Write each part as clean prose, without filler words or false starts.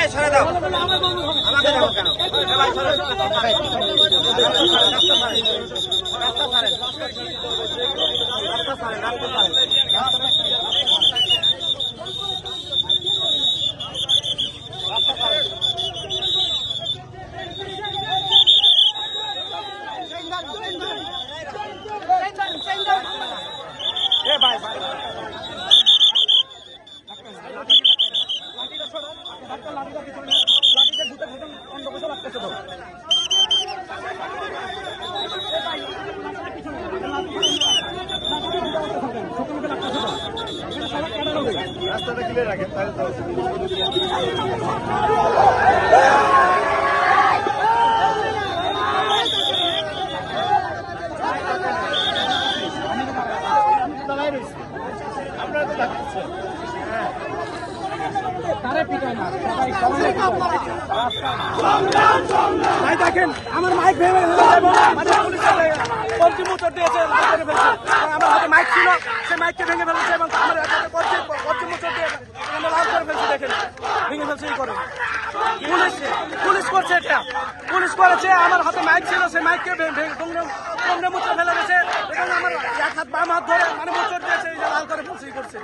সরে দাও আমাকে দেখো কেন ভাই সরে রাস্তা ছাড়েন রাস্তাটা ক্লিয়ার রাখেন তাহলে তো আপনারা তো থাকছেন ভাই দেখেন আমার মাইক ভেঙে পঞ্চম উত্তর দিয়েছে আমার হাতে মাইক ছিল সে মাইককে ভেঙে ফেলেছে এবং আমার পঞ্চম উত্তর দিয়ে লাল করে ফেলছে দেখেন ভেঙে ফেলছে এই করে পুলিশ করছে এটা পুলিশ করেছে আমার হাতে মাইক ছিল সে মাইককে কমরে মুচড়ে ফেলে গেছে এবং আমার এক হাত বাম হাত ধরে মানে মুচড় দিয়েছে লাল করে ফেলছে করছে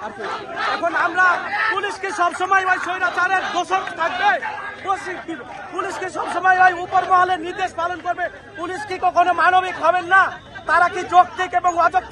আর এখন আমরা পুলিশকে সবসময় ওই স্বৈরাচারের দোষক থাকবে পুলিশকে সবসময় ওই উপর মহলের নির্দেশ পালন করবে পুলিশ কি কখনো মানবিক হবেন না তারা কি যৌক্তিক এবং অযৌক্তিক